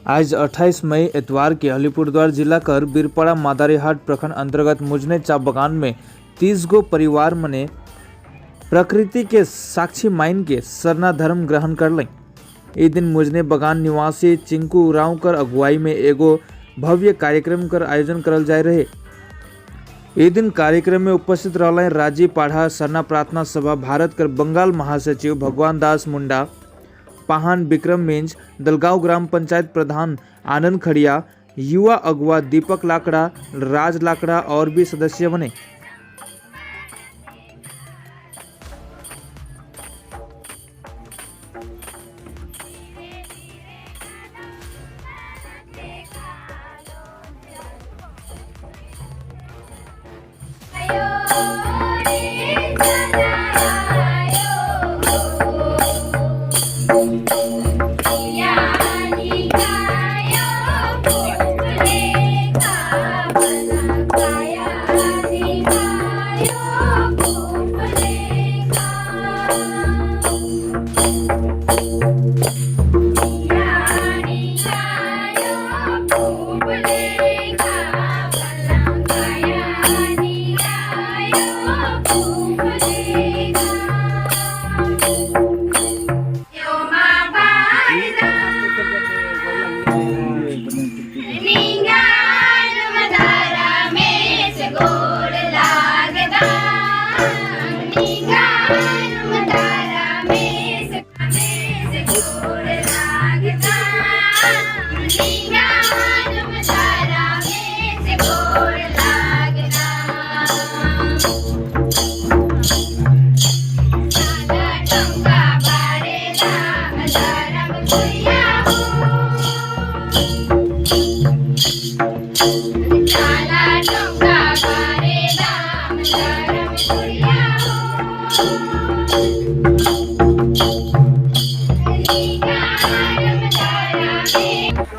आज 28 मई इतवार के अलीपुरद्वार जिला कर बीरपाड़ा मादारीहाट प्रखंड अंतर्गत मुजने चा बागान में 30 गो परिवार मने प्रकृति के साक्षी माइन के सरना धर्म ग्रहण कर लें। ए दिन मुजने बागान निवासी चिंकू उरांव कर अगुवाई में एगो भव्य कार्यक्रम कर आयोजन करल जाए रहे। ए दिन कार्यक्रम में उपस्थित रहले राजीव पाढ़ा सरना प्रार्थना सभा भारत कर बंगाल महासचिव भगवान दास मुंडा, पाहन विक्रम मिंज, दलगांव ग्राम पंचायत प्रधान आनंद खड़िया, युवा अगुवा दीपक लाकड़ा, राज लाकड़ा और भी सदस्य बने।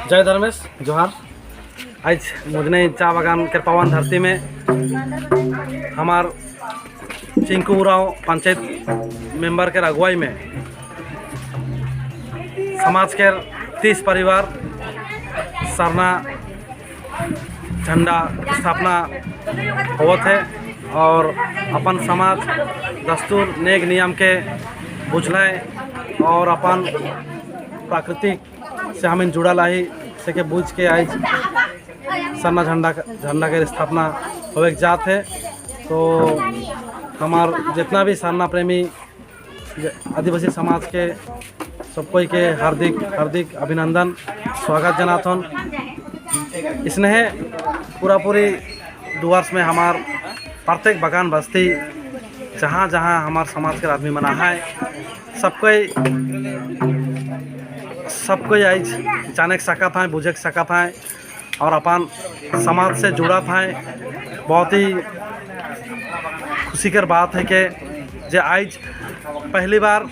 जय धर्मेश जोहार। आज मुजने चा बागान के पावन धरती में हमार चिंकू उरांव पंचायत मेंबर के अगुवाई में समाज के 30 परिवार सरना झंडा स्थापना होत है और अपन समाज दस्तूर नेक नियम के बुझल और अपन प्राकृतिक से हमें जुड़ल आई से के बुझ के आज सरना झंडा के स्थापना होवे के जात है। तो हमार जितना भी सरना प्रेमी आदिवासी समाज के सब कोई के हार्दिक अभिनंदन स्वागत जनाथन। इसने पूरी 2 वर्ष में हमार प्रत्येक बागान बस्ती जहाँ जहाँ हमार समाज के आदमी मना है सबको आज जाने के सकत हैं, बुझे के सकत हैं और अपन समाज से जुड़ा था। बहुत ही खुशी कर बात है कि जे आज पहली बार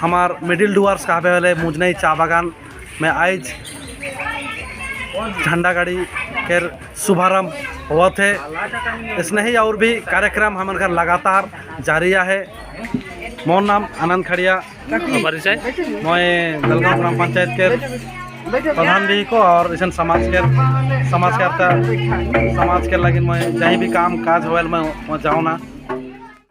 हमार मिडिल डुअर्स कहवे वाले मुजने चा बागान में आज झंडा गाड़ी के शुभारंभ हुआ थे। इसने ही और भी कार्यक्रम हमारे लगातार जारी है। मोर नाम आनंद खड़िया, मैं दलगांव ग्राम पंचायत के प्रधान भी को और इसन समाज के लगी मैं जहीं भी काम काज होल मैं जाऊँ ना।